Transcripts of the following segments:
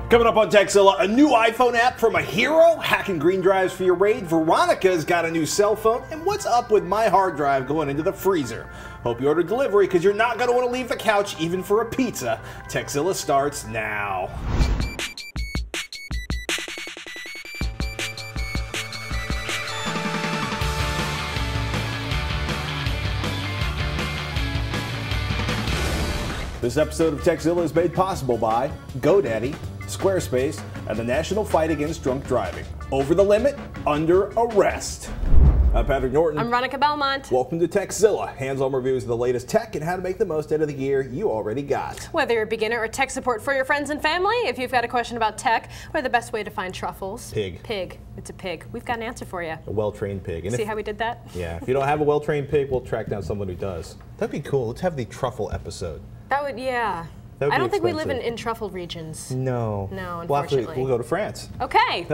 Coming up on Techzilla, a new iPhone app from a hero, hacking green drives for your raid, Veronica's got a new cell phone, and what's up with my hard drive going into the freezer? Hope you order delivery because you're not going to want to leave the couch even for a pizza. Techzilla starts now. This episode of Techzilla is made possible by GoDaddy, Squarespace, and the National Fight Against Drunk Driving. Over the limit, under arrest. I'm Patrick Norton. I'm Veronica Belmont. Welcome to Techzilla, hands-on reviews of the latest tech and how to make the most out of the gear you already got. Whether you're a beginner or tech support for your friends and family, if you've got a question about tech, or the best way to find truffles. Pig. Pig. It's a pig. We've got an answer for you. A well-trained pig. And See how we did that? Yeah, if you don't have a well-trained pig, we'll track down someone who does. That'd be cool. Let's have the truffle episode. That would, yeah. I don't think we live in truffle regions. No. No, unfortunately. We'll go to France. Okay.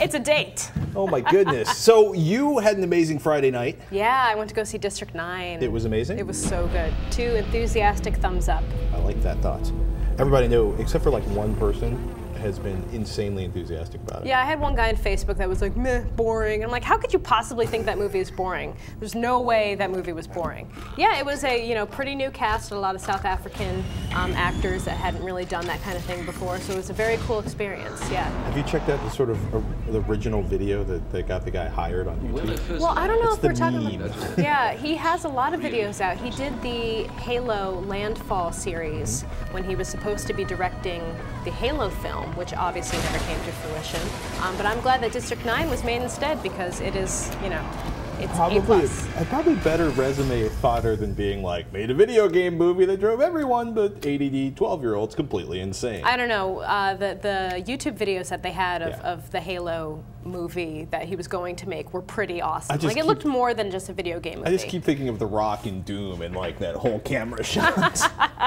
It's a date. Oh my goodness. So you had an amazing Friday night. Yeah, I went to go see District 9. It was amazing? It was so good. 2 enthusiastic thumbs up. I like that thought. Everybody knew, except for like one person, has been insanely enthusiastic about it. Yeah, I had one guy on Facebook that was like, meh, boring. And I'm like, how could you possibly think that movie is boring? There's no way that movie was boring. Yeah, it was a pretty new cast, a lot of South African actors that hadn't really done that kind of thing before, so it was a very cool experience, yeah. Have you checked out the sort of the original video that got the guy hired on YouTube? Well, I don't know it's if we're talking meme. about... Yeah, he has a lot of videos out. He did the Halo Landfall series when he was supposed to be directing the Halo film, which obviously never came to fruition. But I'm glad that District 9 was made instead because it is, it's probably better resume fodder than being like, made a video game movie that drove everyone but ADD 12-year-olds completely insane. I don't know, the YouTube videos that they had of the Halo movie that he was going to make were pretty awesome. Like, it looked more than just a video game movie. I just keep thinking of The Rock in Doom and like that whole camera shot.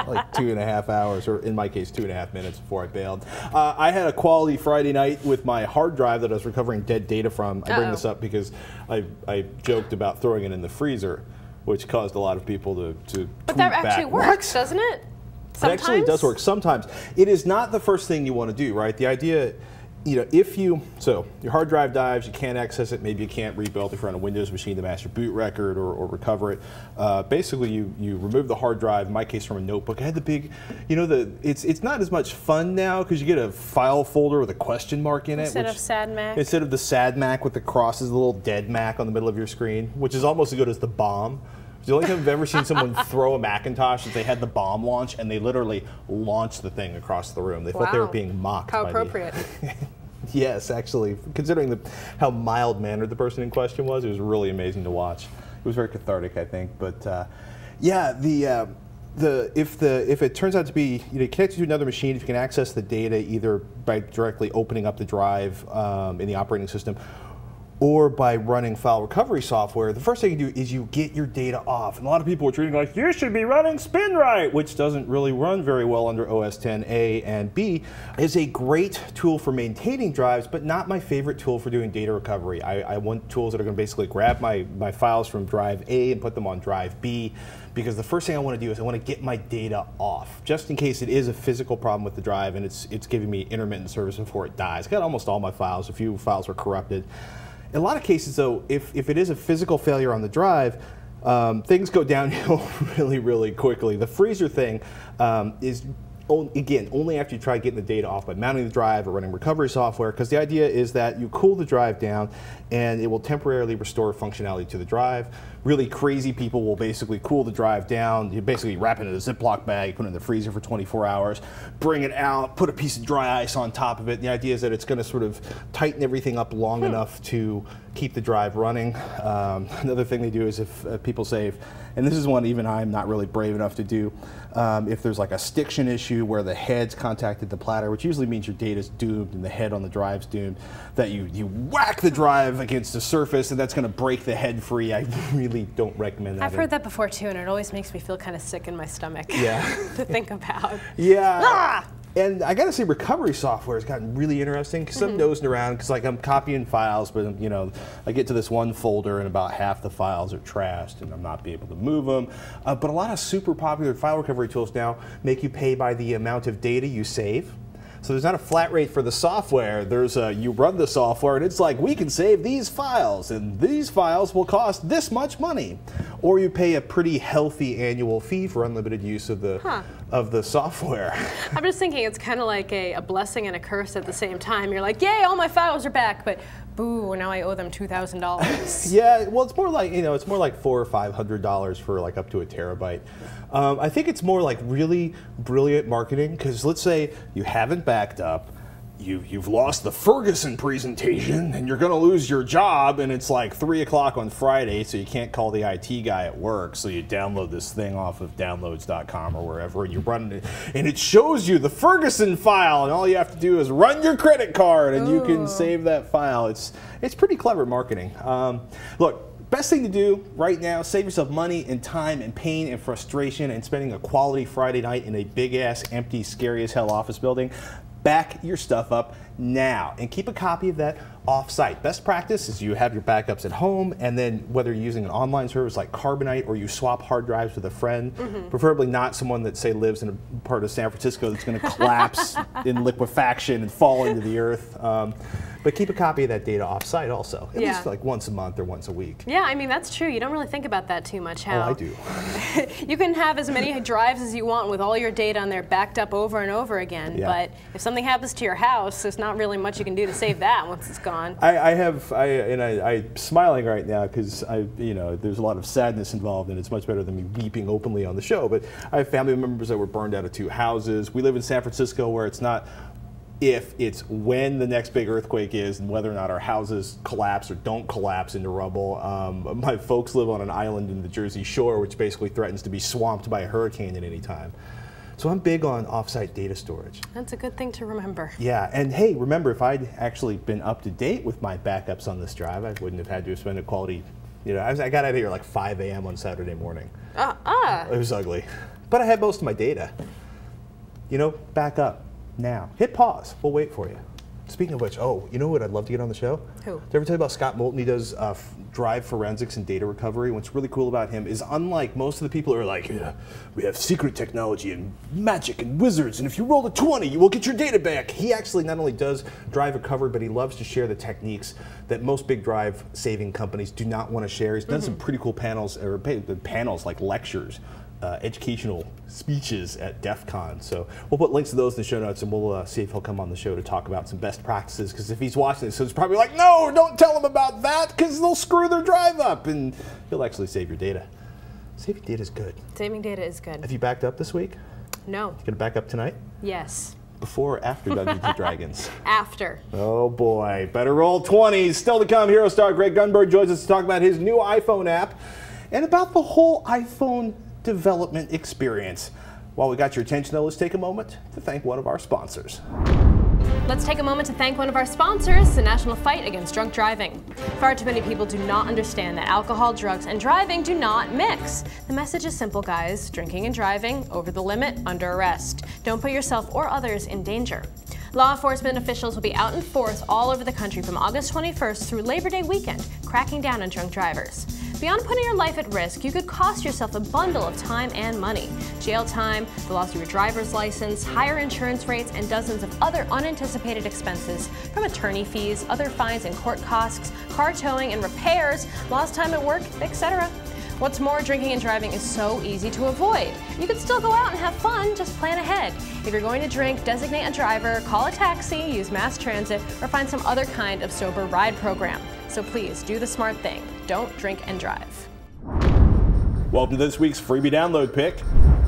Like 2.5 hours, or in my case, 2.5 minutes before I bailed. I had a quality Friday night with my hard drive that I was recovering dead data from. I bring this up because I joked about throwing it in the freezer, which caused a lot of people to But that actually works, doesn't it? Sometimes? It actually does work sometimes. It is not the first thing you want to do, right? The idea, so your hard drive dies, you can't access it, maybe you can't rebuild if you're on a Windows machine, the master boot record, or recover it. Basically, you remove the hard drive, in my case from a notebook. I had the big, it's not as much fun now because you get a file folder with a question mark in it. Instead of sad Mac. Instead of the sad Mac with the crosses, the little dead Mac on the middle of your screen, which is almost as good as the bomb. The only time I've ever seen someone throw a Macintosh is they had the bomb launch and they literally launched the thing across the room. They thought they were being mocked. How appropriate. Yes, actually, considering how mild-mannered the person in question was, it was really amazing to watch. It was very cathartic, I think. But yeah, if it turns out to be connected to another machine, if you can access the data either by directly opening up the drive in the operating system, or by running file recovery software, the first thing you do is you get your data off. And a lot of people are treating it like, you should be running SpinRite, which doesn't really run very well under OS X-A and B, is a great tool for maintaining drives, but not my favorite tool for doing data recovery. I want tools that are going to basically grab my files from drive A and put them on drive B, because the first thing I want to do is I want to get my data off, just in case it is a physical problem with the drive and it's giving me intermittent service before it dies. I got almost all my files. A few files were corrupted. In a lot of cases, though, if it is a physical failure on the drive, things go downhill really, really quickly. The freezer thing is, again, only after you try getting the data off by mounting the drive or running recovery software, because the idea is that you cool the drive down and it will temporarily restore functionality to the drive. Really crazy people will basically cool the drive down. You basically wrap it in a Ziploc bag, put it in the freezer for 24 hours, bring it out, put a piece of dry ice on top of it. The idea is that it's going to sort of tighten everything up long enough to keep the drive running. Another thing they do is if people save, and this is one even I'm not really brave enough to do, if there's like a stiction issue where the head's contacted the platter, which usually means your data's doomed and the head on the drive's doomed, that you whack the drive against the surface and that's going to break the head free. I really don't recommend that. I've heard that before too, and it always makes me feel kind of sick in my stomach. Yeah. To think about. Yeah. And I gotta say, recovery software has gotten really interesting because I'm nosing around because like I'm copying files, but you know, I get to this one folder and about half the files are trashed and I'm not be able to move them. But a lot of super popular file recovery tools now make you pay by the amount of data you save. So there's not a flat rate for the software. There's you run the software and it's like, we can save these files and these files will cost this much money. Or you pay a pretty healthy annual fee for unlimited use of the software. I'm just thinking it's kind of like a blessing and a curse at the same time. You're like, yay, all my files are back, but boo, now I owe them $2,000. Yeah, well, it's more like, you know, it's more like $400 or $500 for like up to a terabyte. I think it's more like really brilliant marketing because let's say you haven't backed up, you've lost the Ferguson presentation and you're going to lose your job and it's like 3 o'clock on Friday, so you can't call the IT guy at work, so you download this thing off of downloads.com or wherever and you run it and it shows you the Ferguson file and all you have to do is run your credit card and you can save that file. It's pretty clever marketing. Look, best thing to do right now, save yourself money and time and pain and frustration and spending a quality Friday night in a big-ass, empty, scary as hell office building. Back your stuff up now and keep a copy of that off-site. Best practice is you have your backups at home, and then whether you're using an online service like Carbonite or you swap hard drives with a friend, preferably not someone that, say, lives in a part of San Francisco that's going to collapse in liquefaction and fall into the earth. But keep a copy of that data off-site also, at least like once a month or once a week. Yeah, I mean, that's true. You don't really think about that too much. How I do. You can have as many drives as you want with all your data on there backed up over and over again, but if something happens to your house, there's not really much you can do to save that once it's gone. I'm smiling right now because you know, there's a lot of sadness involved, and it's much better than me weeping openly on the show. But I have family members that were burned out of 2 houses. We live in San Francisco, where it's not if, it's when the next big earthquake is and whether or not our houses collapse or don't collapse into rubble. My folks live on an island in the Jersey Shore, which basically threatens to be swamped by a hurricane at any time. So I'm big on off-site data storage. That's a good thing to remember. Yeah, and hey, remember, if I'd actually been up to date with my backups on this drive, I wouldn't have had to spend a quality, you know, I got out of here like 5 a.m. on Saturday morning. It was ugly. But I had most of my data. You know, back up now. Hit pause. We'll wait for you. Speaking of which, oh, you know what I'd love to get on the show? Who? Did I ever tell you about Scott Moulton? He does drive forensics and data recovery. What's really cool about him is, unlike most of the people who are like, yeah, we have secret technology and magic and wizards, and if you roll a 20, you will get your data back. He actually not only does drive recovery, but he loves to share the techniques that most big drive saving companies do not want to share. He's done some pretty cool panels, or panels like lectures, educational speeches at DEF CON. So we'll put links to those in the show notes, and we'll see if he'll come on the show to talk about some best practices, because if he's watching this, so he's probably like, no, don't tell him about that, because they'll screw their drive up, and he'll actually save your data. Saving data is good. Saving data is good. Have you backed up this week? No. You gonna back up tonight? Yes. Before or after Dungeons & Dragons? After. Oh boy, better roll 20s. Still to come, hero star Greg Grunberg joins us to talk about his new iPhone app and about the whole iPhone development experience. While we got your attention though, let's take a moment to thank one of our sponsors. Let's take a moment to thank one of our sponsors, the National Fight Against Drunk Driving. Far too many people do not understand that alcohol, drugs, and driving do not mix. The message is simple, guys. Drinking and driving, over the limit, under arrest. Don't put yourself or others in danger. Law enforcement officials will be out in force all over the country from August 21st through Labor Day weekend, cracking down on drunk drivers. Beyond putting your life at risk, you could cost yourself a bundle of time and money. Jail time, the loss of your driver's license, higher insurance rates, and dozens of other unanticipated expenses, from attorney fees, other fines and court costs, car towing and repairs, lost time at work, etc. What's more, drinking and driving is so easy to avoid. You could still go out and have fun, just plan ahead. If you're going to drink, designate a driver, call a taxi, use mass transit, or find some other kind of sober ride program. So please, do the smart thing. Don't drink and drive. Welcome to this week's Freebie Download Pick,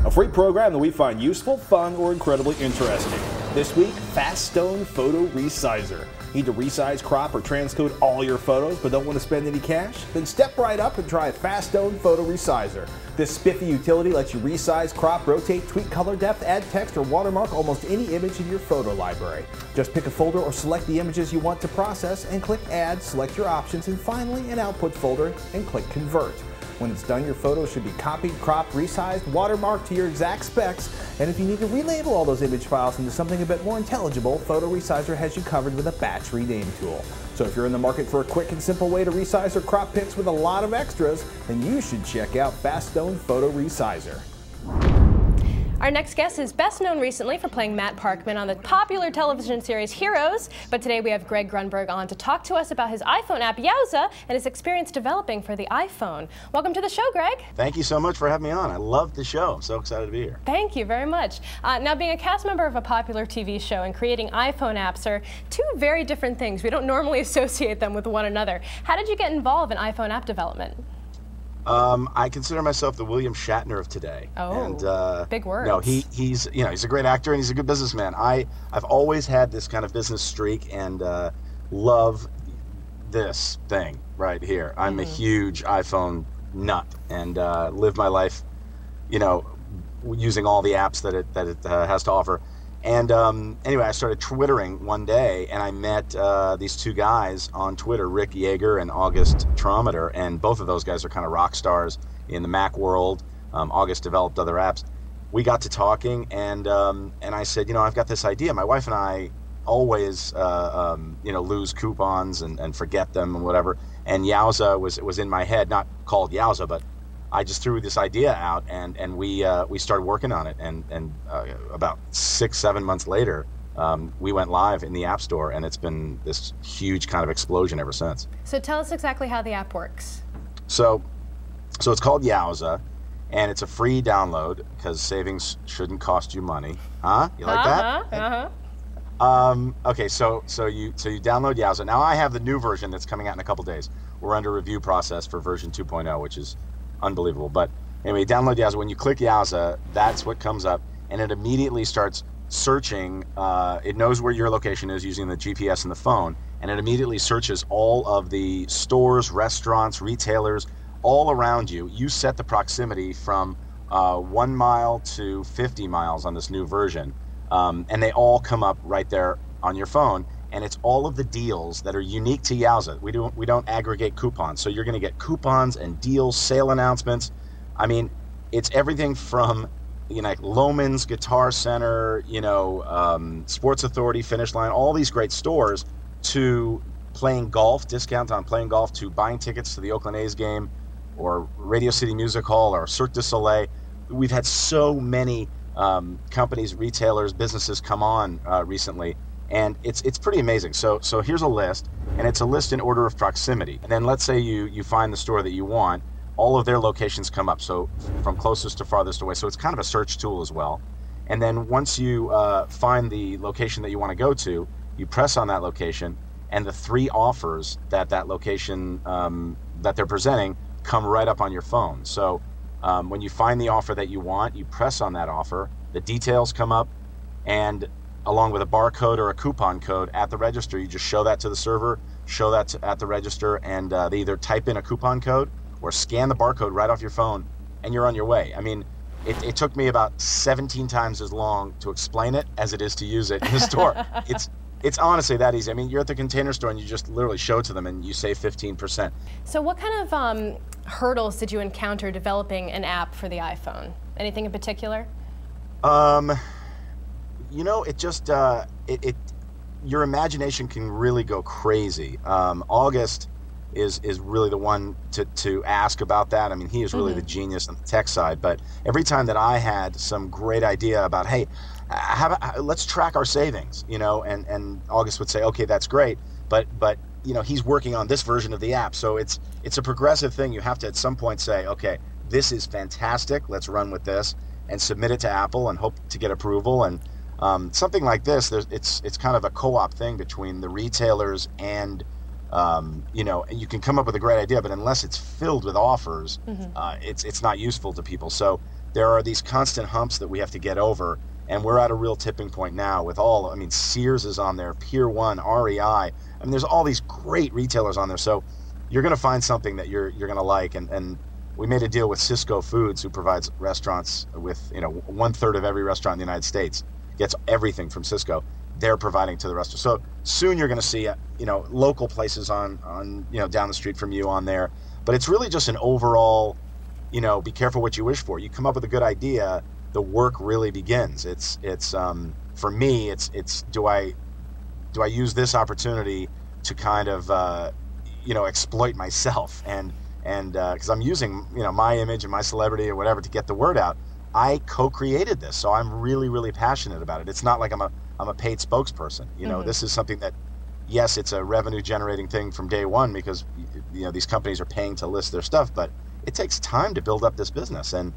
a free program that we find useful, fun, or incredibly interesting. This week, Fast Stone Photo Resizer. Need to resize, crop, or transcode all your photos but don't want to spend any cash? Then step right up and try Fast Stone Photo Resizer. This spiffy utility lets you resize, crop, rotate, tweak color depth, add text, or watermark almost any image in your photo library. Just pick a folder or select the images you want to process and click Add, select your options, and finally an output folder and click Convert. When it's done, your photos should be copied, cropped, resized, watermarked to your exact specs, and if you need to relabel all those image files into something a bit more intelligible, Photo Resizer has you covered with a batch rename tool. So if you're in the market for a quick and simple way to resize or crop pics with a lot of extras, then you should check out Fast Stone Photo Resizer. Our next guest is best known recently for playing Matt Parkman on the popular television series Heroes, but today we have Greg Grunberg on to talk to us about his iPhone app Yowza and his experience developing for the iPhone. Welcome to the show, Greg. Thank you so much for having me on. I love the show. I'm so excited to be here. Thank you very much. Now, being a cast member of a popular TV show and creating iPhone apps are two very different things. We don't normally associate them with one another. How did you get involved in iPhone app development? I consider myself the William Shatner of today. Oh, and, big words. No, he's a great actor and he's a good businessman. I've always had this kind of business streak and love this thing right here. I'm a huge iPhone nut and live my life, using all the apps that it has to offer. And anyway, I started Twittering one day, and I met these two guys on Twitter, Rick Yeager and August Trometer, and both of those guys are kind of rock stars in the Mac world. August developed other apps. We got to talking, and I said, I've got this idea. My wife and I always, lose coupons and forget them and whatever. And Yowza was in my head, not called Yowza, but I just threw this idea out, and we started working on it, and about 6-7 months later, we went live in the App Store, and it's been this huge kind of explosion ever since. So tell us exactly how the app works. So it's called Yowza, and it's a free download because savings shouldn't cost you money. Huh? You like that? Okay, so you download Yowza. Now I have the new version that's coming out in a couple days. We're under review process for version 2.0, which is unbelievable. But anyway, download Yowza. When you click Yowza, that's what comes up, and it immediately starts searching. It knows where your location is using the GPS in the phone, and it immediately searches all of the stores, restaurants, retailers all around you. You set the proximity from 1 mile to 50 miles on this new version, and they all come up right there on your phone. And it's all of the deals that are unique to Yowza. We don't aggregate coupons. So you're going to get coupons and deals, sale announcements. I mean, it's everything from like Loman's, Guitar Center, Sports Authority, Finish Line, all these great stores, to playing golf, discounts on playing golf, to buying tickets to the Oakland A's game, or Radio City Music Hall, or Cirque du Soleil. We've had so many companies, retailers, businesses come on recently. And it's pretty amazing. So here's a list, and it's a list in order of proximity. And then let's say you find the store that you want, all of their locations come up, so from closest to farthest away. So it's kind of a search tool as well. And then once you find the location that you want to go to, you press on that location, and the 3 offers that location that they're presenting come right up on your phone. So when you find the offer that you want, you press on that offer, the details come up, and along with a barcode or a coupon code at the register, you just show that to the server, show that at the register, and they either type in a coupon code or scan the barcode right off your phone, and you're on your way. I mean, it took me about 17 times as long to explain it as it is to use it in the store. It's honestly that easy. I mean, you're at the Container Store and you just literally show it to them and you save 15%. So what kind of hurdles did you encounter developing an app for the iPhone? Anything in particular? It just your imagination can really go crazy. August is really the one to ask about that. I mean, he is really the genius on the tech side. But every time that I had some great idea about, hey, let's track our savings, and August would say, okay, that's great, but he's working on this version of the app, so it's a progressive thing. You have to at some point say, okay, this is fantastic, let's run with this, and submit it to Apple and hope to get approval. And something like this, it's kind of a co-op thing between the retailers and you can come up with a great idea, but unless it's filled with offers, it's not useful to people. So there are these constant humps that we have to get over, and we're at a real tipping point now with Sears is on there, Pier 1, REI. There's all these great retailers on there. So you're going to find something that you're going to like. And we made a deal with Cisco Foods, who provides restaurants with, 1/3 of every restaurant in the United States gets everything from Cisco. They're providing to the restaurant. So soon you're going to see, local places on down the street from you on there. But it's really just an overall be careful what you wish for. You come up with a good idea, the work really begins. It's for me, it's do I use this opportunity to kind of exploit myself and because I'm using my image and my celebrity or whatever to get the word out. I co-created this, so I'm really, really passionate about it. It's not like I'm a paid spokesperson. This is something that, yes, it's a revenue generating thing from day one because these companies are paying to list their stuff, but it takes time to build up this business. And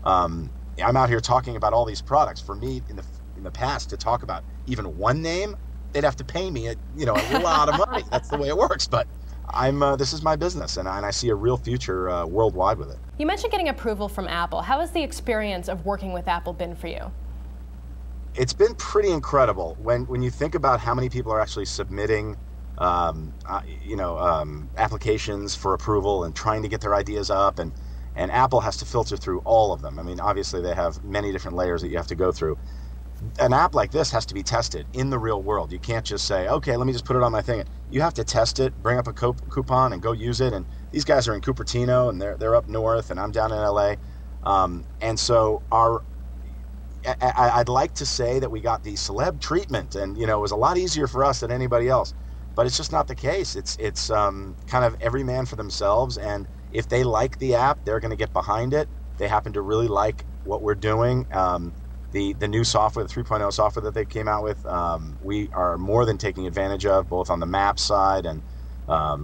I'm out here talking about all these products. For me, in the past, to talk about even one name, they'd have to pay me a lot of money. That's the way it works. But this is my business, and I see a real future worldwide with it. You mentioned getting approval from Apple. How has the experience of working with Apple been for you? It's been pretty incredible when you think about how many people are actually submitting applications for approval and trying to get their ideas up, and Apple has to filter through all of them. I mean, obviously they have many different layers that you have to go through. An app like this has to be tested in the real world. You can't just say, okay, let me just put it on my thing. You have to test it, bring up a coupon, and go use it. And these guys are in Cupertino, and they're up north, and I'm down in LA. And so I'd like to say that we got the celeb treatment, and it was a lot easier for us than anybody else. But it's just not the case. It's kind of every man for themselves, and if they like the app, they're going to get behind it. They happen to really like what we're doing. The new software, the 3.0 software that they came out with, we are more than taking advantage of, both on the map side and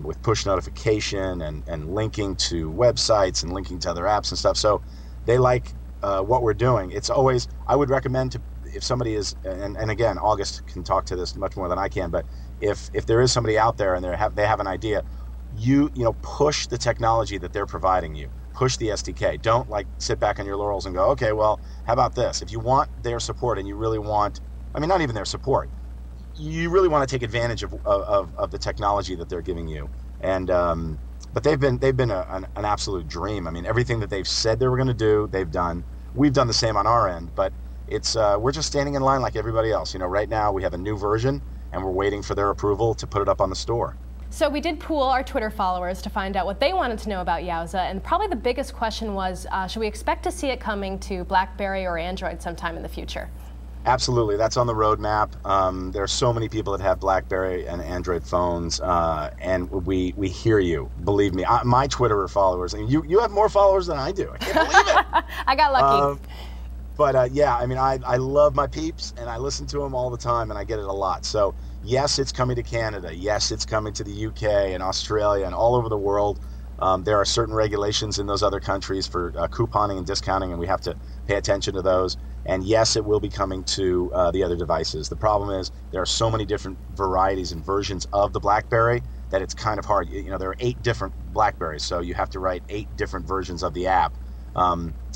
with push notification and linking to websites and linking to other apps and stuff. So they like what we're doing. It's always, I would recommend if somebody is, and again, August can talk to this much more than I can, but if there is somebody out there and they have an idea, push the technology that they're providing you. Push the SDK. Don't sit back on your laurels and go, okay, well, how about this? If you want their support and you really want, not even their support, you really want to take advantage of the technology that they're giving you. And but they've been an absolute dream. Everything that they've said they were going to do, they've done. We've done the same on our end, but it's we're just standing in line like everybody else. Right now we have a new version and we're waiting for their approval to put it up on the store. So we did pool our Twitter followers to find out what they wanted to know about Yowza, and probably the biggest question was, should we expect to see it coming to BlackBerry or Android sometime in the future? Absolutely, that's on the roadmap. There are so many people that have BlackBerry and Android phones, and we hear you. Believe me, my Twitter followers, and you have more followers than I do. I can't believe it. I got lucky. But yeah, I love my peeps, and I listen to them all the time, and I get it a lot. So yes, it's coming to Canada. Yes, it's coming to the UK and Australia and all over the world. There are certain regulations in those other countries for couponing and discounting, and we have to pay attention to those. And yes, it will be coming to the other devices. The problem is there are so many different varieties and versions of the BlackBerry that it's kind of hard. There are 8 different BlackBerries, so you have to write 8 different versions of the app.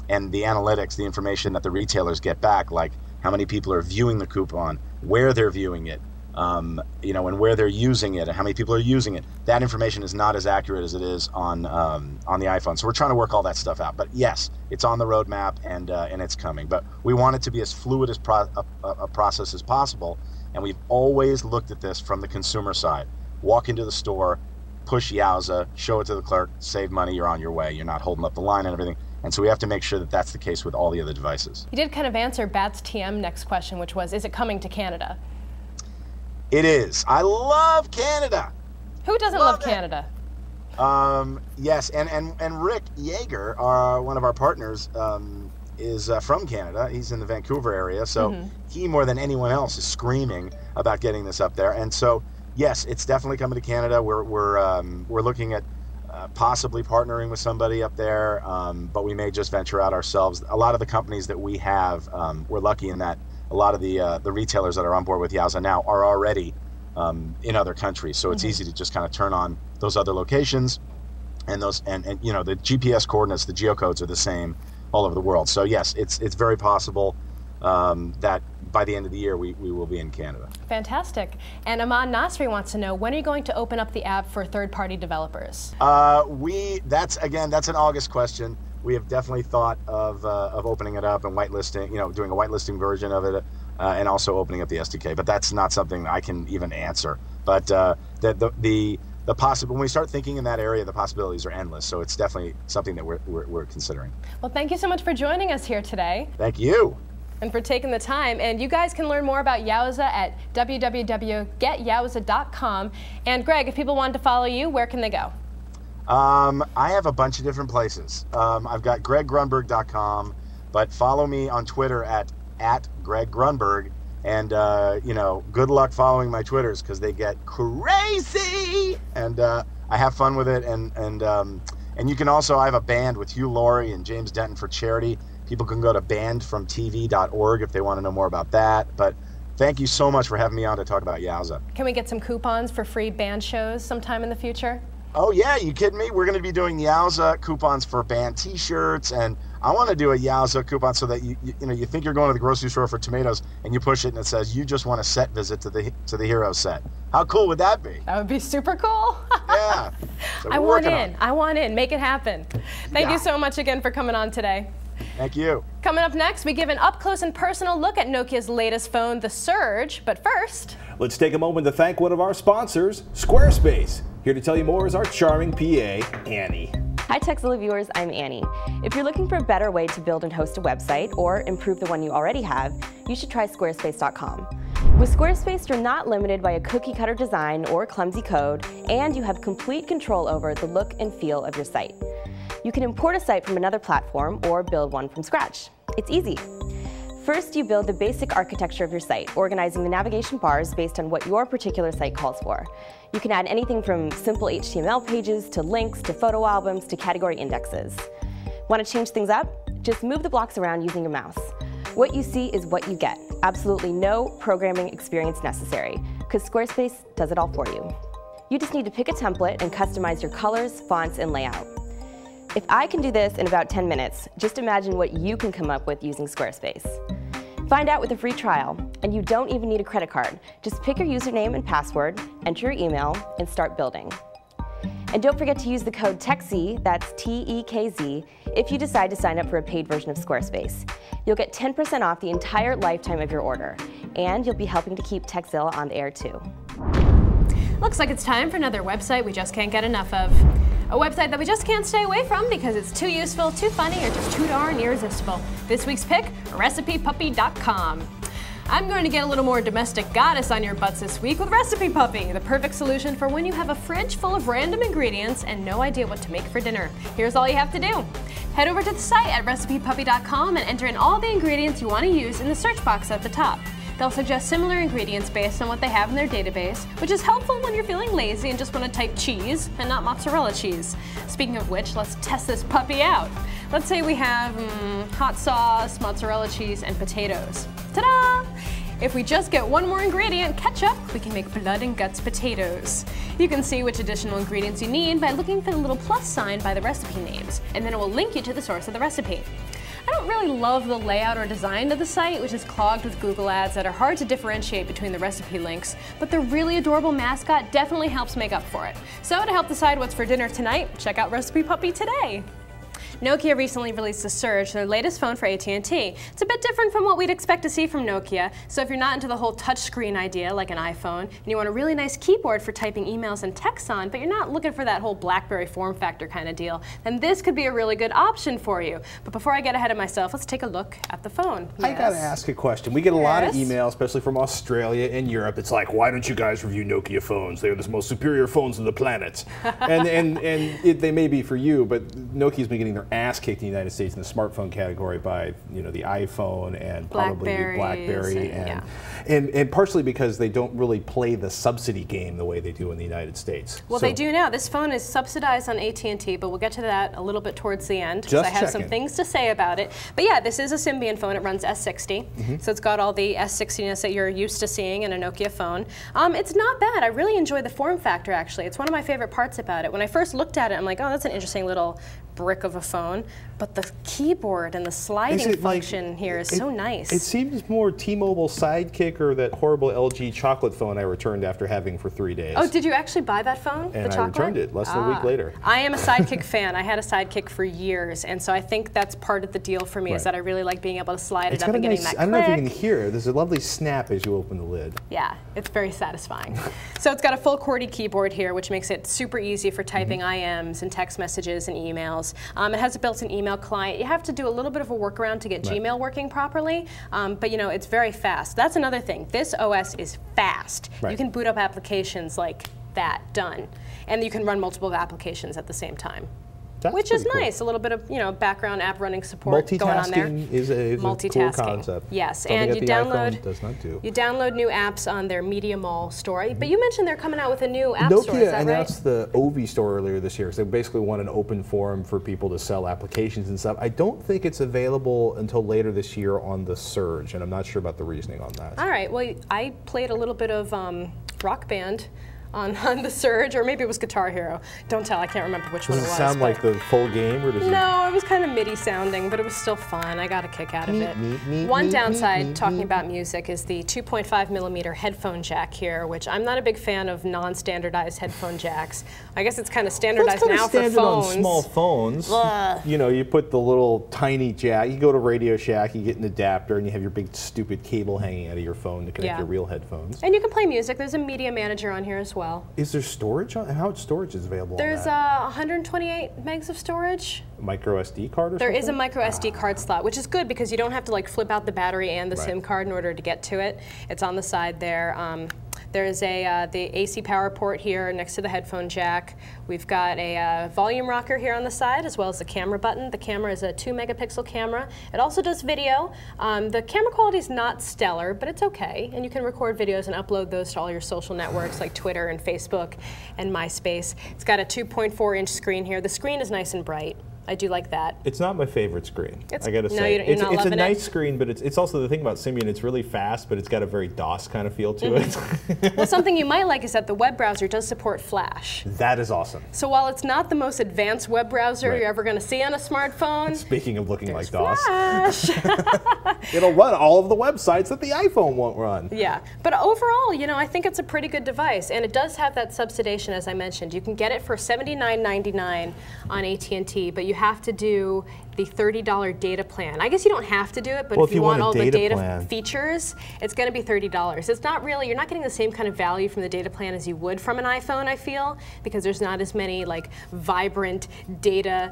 And the analytics, the information that the retailers get back, like how many people are viewing the coupon, where they're viewing it, and where they're using it, and how many people are using it. That information is not as accurate as it is on the iPhone. So we're trying to work all that stuff out. But yes, it's on the roadmap and it's coming. But we want it to be as fluid as a process as possible. And we've always looked at this from the consumer side. Walk into the store, push Yowza, show it to the clerk, save money, you're on your way. You're not holding up the line and everything. And so we have to make sure that that's the case with all the other devices. You did kind of answer Bat's TM next question, which was, is it coming to Canada? It is. I love Canada. Who doesn't love Canada? Yes, and Rick Yeager, one of our partners, is from Canada. He's in the Vancouver area, so he more than anyone else is screaming about getting this up there. And so, yes, it's definitely coming to Canada. We're looking at possibly partnering with somebody up there, but we may just venture out ourselves. A lot of the companies that we have, we're lucky in that a lot of the retailers that are on board with Yowza now are already in other countries, so it's easy to just kind of turn on those other locations, and the GPS coordinates, the geocodes are the same all over the world. So yes, it's very possible that by the end of the year we will be in Canada. Fantastic. And Aman Nasri wants to know, when are you going to open up the app for third-party developers? That's an August question. We have definitely thought of opening it up and whitelisting, doing a whitelisting version of it, and also opening up the SDK. But that's not something I can even answer. But the when we start thinking in that area, the possibilities are endless. So it's definitely something that we're considering. Well, thank you so much for joining us here today. Thank you. And for taking the time. And you guys can learn more about Yowza at www.getyowza.com. And Greg, if people wanted to follow you, where can they go? I have a bunch of different places. I've got greggrunberg.com, but follow me on Twitter at Greg Grunberg. And, you know, good luck following my Twitters because they get crazy. And I have fun with it. And you can also, I have a band with Hugh Laurie and James Denton for charity. People can go to bandfromtv.org if they want to know more about that. But thank you so much for having me on to talk about Yowza. Can we get some coupons for free band shows sometime in the future? Oh, yeah, you kidding me? We're going to be doing Yowza coupons for band T-shirts, and I want to do a Yowza coupon so that you think you're going to the grocery store for tomatoes, and you push it and it says you just want a set visit to the Hero set. How cool would that be? That would be super cool. Yeah. So I want in. Make it happen. Thank you so much again for coming on today. Thank you. Coming up next, we give an up-close and personal look at Nokia's latest phone, the Surge. But first, let's take a moment to thank one of our sponsors, Squarespace. Here to tell you more is our charming PA, Annie. Hi Techzilla viewers, I'm Annie. If you're looking for a better way to build and host a website or improve the one you already have, you should try squarespace.com. With Squarespace, you're not limited by a cookie-cutter design or clumsy code, and you have complete control over the look and feel of your site. You can import a site from another platform or build one from scratch. It's easy. First, you build the basic architecture of your site, organizing the navigation bars based on what your particular site calls for. You can add anything from simple HTML pages to links to photo albums to category indexes. Want to change things up? Just move the blocks around using your mouse. What you see is what you get. Absolutely no programming experience necessary, because Squarespace does it all for you. You just need to pick a template and customize your colors, fonts, and layout. If I can do this in about 10 minutes, just imagine what you can come up with using Squarespace. Find out with a free trial, and you don't even need a credit card. Just pick your username and password, enter your email, and start building. And don't forget to use the code TEKZ, that's T-E-K-Z, if you decide to sign up for a paid version of Squarespace. You'll get 10% off the entire lifetime of your order, and you'll be helping to keep Techzilla on the air too. Looks like it's time for another website we just can't get enough of. A website that we just can't stay away from because it's too useful, too funny, or just too darn irresistible. This week's pick, RecipePuppy.com. I'm going to get a little more domestic goddess on your butts this week with Recipe Puppy, the perfect solution for when you have a fridge full of random ingredients and no idea what to make for dinner. Here's all you have to do. Head over to the site at RecipePuppy.com and enter in all the ingredients you want to use in the search box at the top. They'll suggest similar ingredients based on what they have in their database, which is helpful when you're feeling lazy and just want to type cheese and not mozzarella cheese. Speaking of which, let's test this puppy out. Let's say we have hot sauce, mozzarella cheese, and potatoes. Ta-da! If we just get one more ingredient, ketchup, we can make blood and guts potatoes. You can see which additional ingredients you need by looking for the little plus sign by the recipe names, and then it will link you to the source of the recipe. I don't really love the layout or design of the site, which is clogged with Google ads that are hard to differentiate between the recipe links, but the really adorable mascot definitely helps make up for it. So to help decide what's for dinner tonight, check out Recipe Puppy today. Nokia recently released the Surge, their latest phone for AT&T. It's a bit different from what we'd expect to see from Nokia, so if you're not into the whole touchscreen idea like an iPhone, and you want a really nice keyboard for typing emails and texts on, but you're not looking for that whole BlackBerry form factor kind of deal, then this could be a really good option for you. But before I get ahead of myself, let's take a look at the phone. I gotta ask a question. We get a lot of emails, especially from Australia and Europe. It's like, why don't you guys review Nokia phones? They're the most superior phones on the planet. and they may be for you, but Nokia's been getting their ass kicked in the United States in the smartphone category by the iPhone and probably the BlackBerry and partially because they don't really play the subsidy game the way they do in the United States. Well, they do now. This phone is subsidized on AT&T, but we'll get to that a little bit towards the end because I have some things to say about it. But yeah, this is a Symbian phone. It runs S60, so it's got all the S60ness that you're used to seeing in a Nokia phone. It's not bad. I really enjoy the form factor, actually. It's one of my favorite parts about it. When I first looked at it, I'm like, oh, that's an interesting little brick of a phone, but the keyboard and the sliding function here is so nice. It seems more T-Mobile Sidekick remake or that horrible LG chocolate phone I returned after having for 3 days. Oh, did you actually buy that phone? And the chocolate? I returned it less than a week later. I am a Sidekick fan. I had a Sidekick for years, and so I think that's part of the deal for me is that I really like being able to slide it up and getting that click. I don't know if you can hear it. There's a lovely snap as you open the lid. Yeah, it's very satisfying. So it's got a full QWERTY keyboard here, which makes it super easy for typing IMs and text messages and emails. It has a built-in email client. You have to do a little bit of a workaround to get Gmail working properly, but you know, it's very fast. That's another thing. This OS is fast. You can boot up applications like that, done. And you can run multiple applications at the same time. Which is nice. A little bit of background app running support going on there. Multitasking is a cool concept. Yes, and you download does not do. You download new apps on their Media Mall store. But you mentioned they're coming out with a new app store. Nokia announced the Ovi store earlier this year. So they basically want an open forum for people to sell applications and stuff. I don't think it's available until later this year on the Surge, and I'm not sure about the reasoning on that. All right. Well, I played a little bit of Rock Band on the Surge, or maybe it was Guitar Hero. Don't tell, I can't remember which one it was. Does it sound like the full game, or does it? No, it was kind of MIDI sounding, but it was still fun. I got a kick out of it. One downside, talking about music, is the 2.5mm headphone jack here, which I'm not a big fan of non-standardized headphone jacks. I guess it's kind of standardized now for phones. On small phones. You know, you put the little tiny jack, you go to Radio Shack, you get an adapter, and you have your big stupid cable hanging out of your phone to connect your real headphones. And you can play music. There's a media manager on here as well. Is there storage on? How much storage is available? There's 128 megs of storage. Micro SD card or something? There is a micro SD card slot, which is good because you don't have to like flip out the battery and the SIM card in order to get to it. It's on the side there. There's the AC power port here next to the headphone jack. We've got a volume rocker here on the side, as well as the camera button. The camera is a 2-megapixel camera. It also does video. The camera quality is not stellar, but it's okay. And you can record videos and upload those to all your social networks like Twitter and Facebook and MySpace. It's got a 2.4-inch screen here. The screen is nice and bright. I do like that. It's not my favorite screen. I gotta say, you're not it's a loving nice screen, but it's also the thing about Symbian. It's really fast, but it's got a very DOS kind of feel to it. Well, something you might like is that the web browser does support Flash. That is awesome. So while it's not the most advanced web browser you're ever going to see on a smartphone, speaking of looking like DOS, Flash. It'll run all of the websites that the iPhone won't run. Yeah, but overall, I think it's a pretty good device, and it does have that subsidization, as I mentioned. You can get it for $79.99 on AT&T, but you have to do the $30 data plan. I guess you don't have to do it, but if you want all the data features, it's going to be $30. It's not really, you're not getting the same kind of value from the data plan as you would from an iPhone, I feel, because there's not as many like vibrant data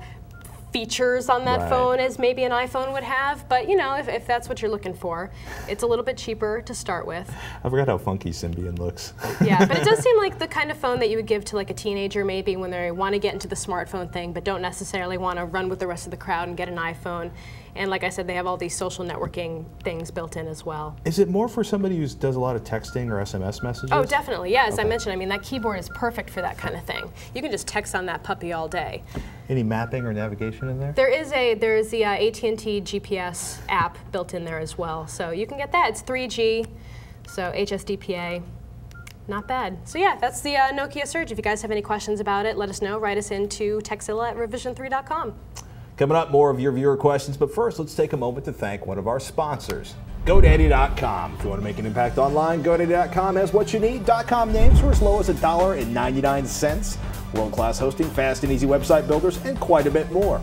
features on that phone as maybe an iPhone would have, but if that's what you're looking for, it's a little bit cheaper to start with. I forgot how funky Symbian looks. Yeah, but it does seem like the kind of phone that you would give to like a teenager maybe when they want to get into the smartphone thing, but don't necessarily want to run with the rest of the crowd and get an iPhone. And like I said, they have all these social networking things built in as well. Is it more for somebody who does a lot of texting or SMS messages? Oh, definitely. Yeah, as I mentioned, I mean, that keyboard is perfect for that kind of thing. You can just text on that puppy all day. Any mapping or navigation in there? There is the AT&T GPS app built in there as well. So you can get that. It's 3G, so HSDPA. Not bad. So yeah, that's the Nokia Surge. If you guys have any questions about it, let us know. Write us into techzilla@revision3.com. Coming up, more of your viewer questions, but first, let's take a moment to thank one of our sponsors, GoDaddy.com. If you want to make an impact online, GoDaddy.com has what you need. .com names for as low as $1.99. World-class hosting, fast and easy website builders, and quite a bit more.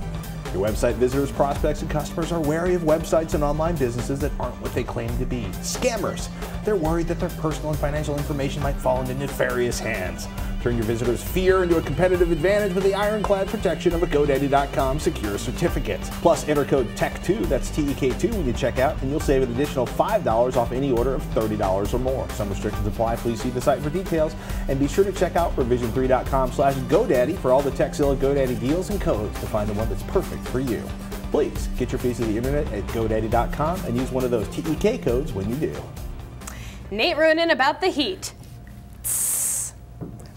Your website visitors, prospects, and customers are wary of websites and online businesses that aren't what they claim to be. Scammers. They're worried that their personal and financial information might fall into nefarious hands. Turn your visitors' fear into a competitive advantage with the ironclad protection of a GoDaddy.com secure certificate. Plus, enter code TECH2, that's TEK2, when you check out, and you'll save an additional $5 off any order of $30 or more. Some restrictions apply. Please see the site for details. And be sure to check out revision3.com/GoDaddy for all the TechZilla GoDaddy deals and codes to find the one that's perfect for you. Please get your piece of the internet at GoDaddy.com and use one of those TEK codes when you do. Nate Ronan about the heat.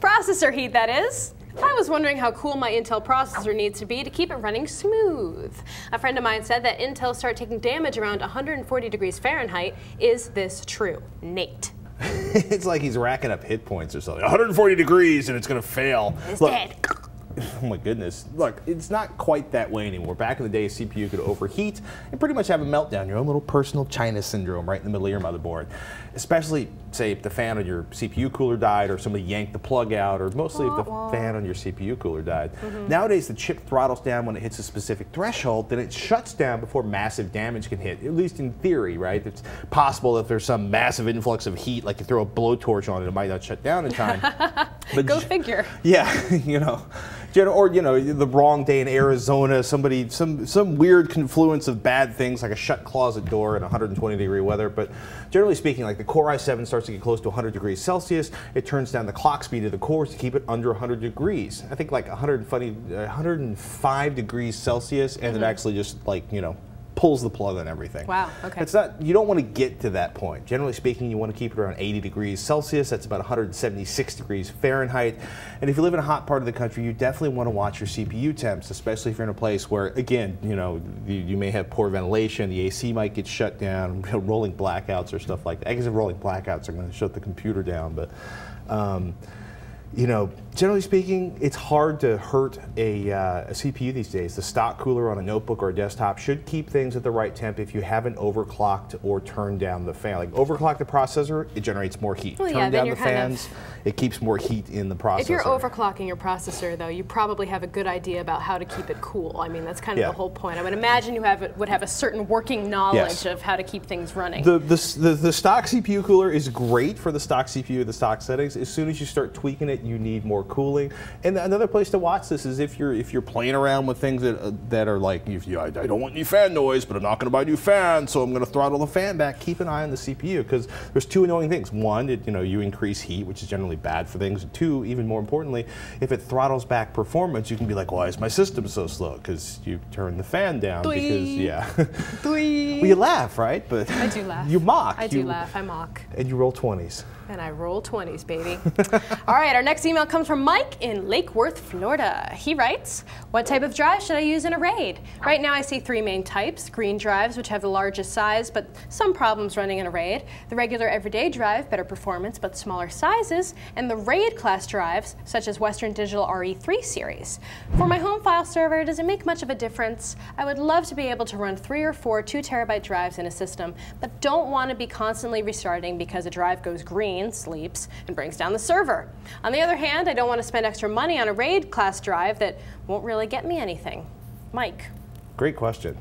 Processor heat, that is. I was wondering how cool my Intel processor needs to be to keep it running smooth. A friend of mine said that Intel start taking damage around 140 degrees Fahrenheit. Is this true? Nate. It's like he's racking up hit points or something. 140 degrees and it's going to fail. It's dead. oh my goodness, look, it's not quite that way anymore. Back in the day, a CPU could overheat and pretty much have a meltdown, your own little personal China syndrome right in the middle of your motherboard. Especially, say, if the fan on your CPU cooler died or somebody yanked the plug out, or mostly if the fan on your CPU cooler died. Nowadays, the chip throttles down when it hits a specific threshold, then it shuts down before massive damage can hit, at least in theory, right? It's possible that there's some massive influx of heat, like you throw a blowtorch on it, it might not shut down in time. But Go figure. Yeah, you know. Or, you know, the wrong day in Arizona, somebody, some weird confluence of bad things like a shut closet door in 120-degree weather. But generally speaking, like the Core i7 starts to get close to 100 degrees Celsius, it turns down the clock speed of the cores to keep it under 100 degrees. I think like 105 degrees Celsius, and it actually just like, you know, pulls the plug on everything. Wow, okay. It's not, you don't want to get to that point. Generally speaking, you want to keep it around 80 degrees Celsius. That's about 176 degrees Fahrenheit. And if you live in a hot part of the country, you definitely want to watch your CPU temps, especially if you're in a place where, again, you know, you may have poor ventilation, the AC might get shut down, rolling blackouts or stuff like that. I guess if rolling blackouts are going to shut the computer down, but you know, generally speaking, it's hard to hurt a CPU these days. The stock cooler on a notebook or a desktop should keep things at the right temp if you haven't overclocked or turned down the fan. Like overclock the processor, it generates more heat. Well, Turn down the fans, it keeps more heat in the processor. If you're overclocking your processor, though, you probably have a good idea about how to keep it cool. I mean, that's kind of the whole point. I would imagine you would have a certain working knowledge of how to keep things running. The stock CPU cooler is great for the stock CPU, the stock settings. As soon as you start tweaking it, you need more cooling. And another place to watch this is if you're playing around with things that are like, I don't want any fan noise, but I'm not going to buy a new fan, so I'm going to throttle the fan back. Keep an eye on the CPU, because there's two annoying things. One, you increase heat, which is generally bad for things. Two, even more importantly, if it throttles back performance, you can be like, why is my system so slow? Because you turn the fan down. Because well, you laugh, right? But I do laugh. You mock. I do laugh. I mock. And you roll 20s. And I roll 20s, baby. All right, our next email comes from Mike in Lake Worth, Florida. He writes, what type of drive should I use in a RAID? Right now I see three main types: green drives, which have the largest size, but some problems running in a RAID; the regular everyday drive, better performance, but smaller sizes; and the RAID class drives, such as Western Digital RE3 series. For my home file server, does it make much of a difference? I would love to be able to run 3 or 4 2-terabyte drives in a system, but don't want to be constantly restarting because a drive goes green, sleeps, and brings down the server. On the other hand, I don't want to spend extra money on a RAID class drive that won't really get me anything. Mike. Great question.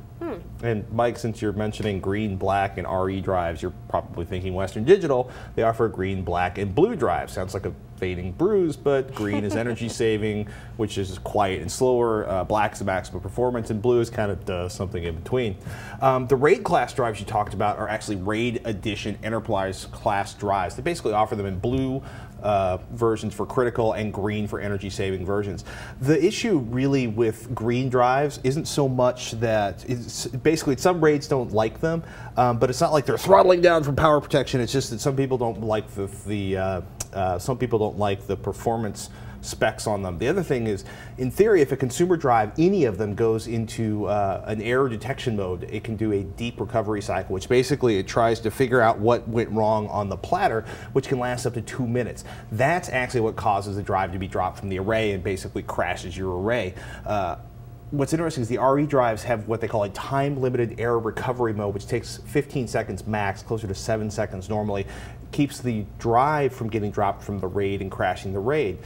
And Mike, since you're mentioning green, black, and RE drives, you're probably thinking Western Digital. They offer green, black, and blue drives. Sounds like a fading bruise, but green is energy saving, which is quiet and slower. Black is the maximum performance, and blue is kind of something in between. The RAID class drives you talked about are actually RAID Edition Enterprise class drives. They basically offer them in blue versions for critical and green for energy saving versions. The issue really with green drives isn't so much that basically some RAIDs don't like them, but it's not like they're throttling down from power protection. It's just that some people don't like the performance specs on them. The other thing is, in theory, if a consumer drive, any of them, goes into an error detection mode, it can do a deep recovery cycle, which basically it tries to figure out what went wrong on the platter, which can last up to 2 minutes. That's actually what causes the drive to be dropped from the array and basically crashes your array. What's interesting is the RE drives have what they call a time-limited error recovery mode, which takes 15 seconds max, closer to 7 seconds normally. Keeps the drive from getting dropped from the RAID and crashing the RAID.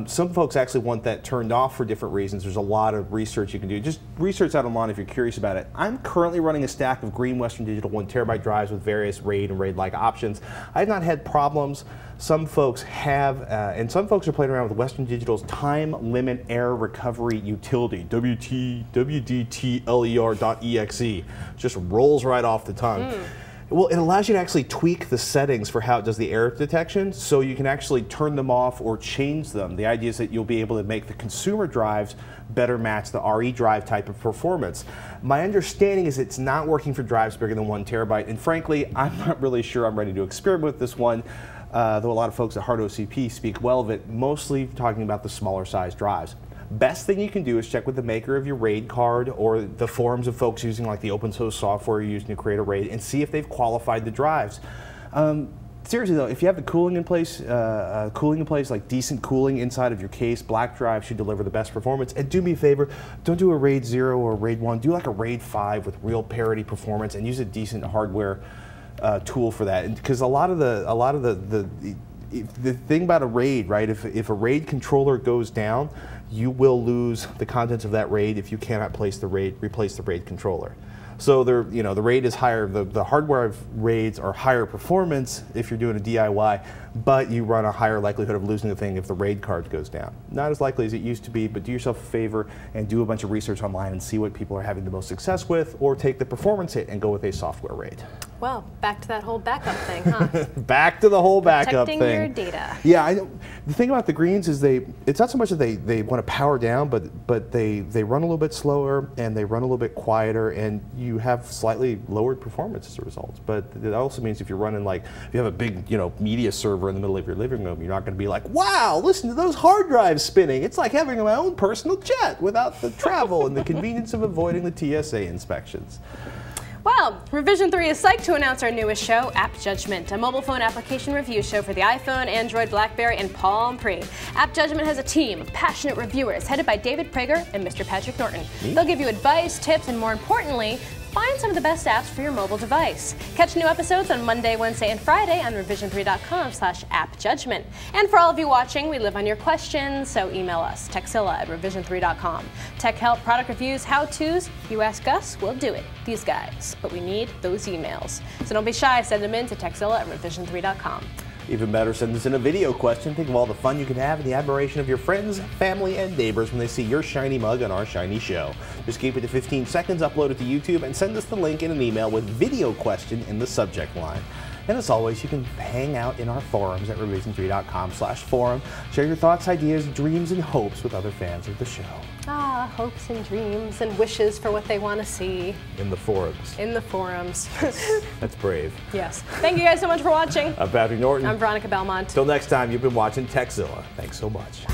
Some folks actually want that turned off for different reasons. There's a lot of research you can do. Just research out online if you're curious about it. I'm currently running a stack of green Western Digital 1-terabyte drives with various RAID and RAID-like options. I've not had problems. Some folks have, and some folks are playing around with Western Digital's time limit error recovery utility, WDTLER.exe. Just rolls right off the tongue. Well, it allows you to actually tweak the settings for how it does the error detection, so you can actually turn them off or change them. The idea is that you'll be able to make the consumer drives better match the RE drive type of performance. My understanding is it's not working for drives bigger than 1 terabyte, and frankly, I'm not really sure I'm ready to experiment with this one. Though a lot of folks at Hard OCP speak well of it, mostly talking about the smaller size drives. Best thing you can do is check with the maker of your RAID card or the forums of folks using like the open source software you're using to create a RAID and see if they've qualified the drives. seriously though, if you have the cooling in place, like decent cooling inside of your case, black drive should deliver the best performance. And do me a favor, don't do a RAID 0 or RAID 1. Do like a RAID 5 with real parity performance, and use a decent hardware tool for that. Because a lot of the thing about a RAID, right? If a RAID controller goes down, you will lose the contents of that RAID if you cannot replace the RAID controller. So the RAID is higher. The hardware of RAIDs are higher performance if you're doing a DIY, but you run a higher likelihood of losing the thing if the RAID card goes down. Not as likely as it used to be, but do yourself a favor and do a bunch of research online and see what people are having the most success with, or take the performance hit and go with a software RAID. Well, back to that whole backup thing, huh? Back to the whole backup thing. Protecting your data. Yeah, the thing about the greens is it's not so much that they want to power down, but they run a little bit slower and they run a little bit quieter, and you have slightly lowered performance as a result. But it also means if you're running, like, if you have a big media server in the middle of your living room, you're not going to be like, wow, listen to those hard drives spinning. It's like having my own personal jet without the travel and the convenience of avoiding the TSA inspections. Well, Revision 3 is psyched to announce our newest show, App Judgment, a mobile phone application review show for the iPhone, Android, BlackBerry, and Palm Pre. App Judgment has a team of passionate reviewers headed by David Prager and Mr. Patrick Norton. They'll give you advice, tips, and more importantly, find some of the best apps for your mobile device. Catch new episodes on Monday, Wednesday, and Friday on revision3.com/appjudgment. And for all of you watching, we live on your questions, so email us, techzilla@revision3.com. Tech help, product reviews, how-tos, you ask us, we'll do it. These guys. But we need those emails. So don't be shy, send them in to techzilla@revision3.com. Even better, send us in a video question. Think of all the fun you can have and the admiration of your friends, family, and neighbors when they see your shiny mug on our shiny show. Just keep it to 15 seconds, upload it to YouTube, and send us the link in an email with video question in the subject line. And as always, you can hang out in our forums at revision3.com/forum. Share your thoughts, ideas, dreams, and hopes with other fans of the show. Ah, hopes and dreams and wishes for what they want to see. In the forums. In the forums. That's brave. Yes. Thank you guys so much for watching. I'm Patrick Norton. I'm Veronica Belmont. Till next time, you've been watching Techzilla. Thanks so much.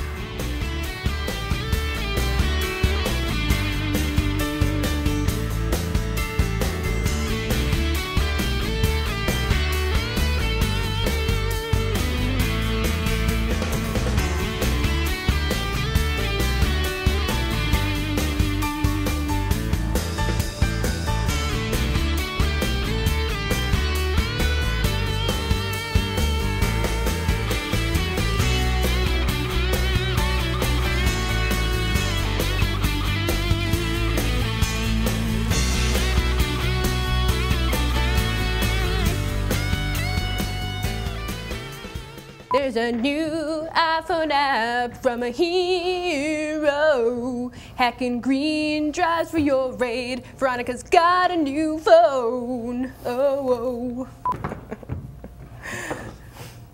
There's a new iPhone app from a hero. Hacking green drives for your RAID. Veronica's got a new phone. Oh.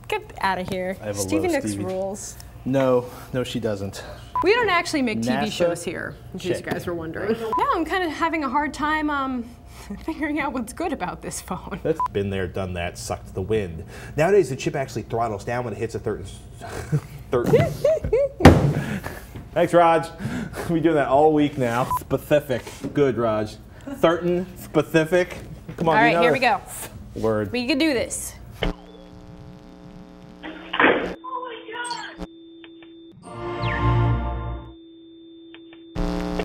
Get out of here. Stevie Nicks rules. No, she doesn't. We don't actually make TV NASA? shows here, in case you guys were wondering. Now I'm kind of having a hard time figuring out what's good about this phone. That's been there, done that, sucked the wind. Nowadays, the chip actually throttles down when it hits a certain. Thanks, Raj. We've been doing that all week now. Specific. Good, Raj. Certain, specific. Come on. All right, here we go. Word. We can do this.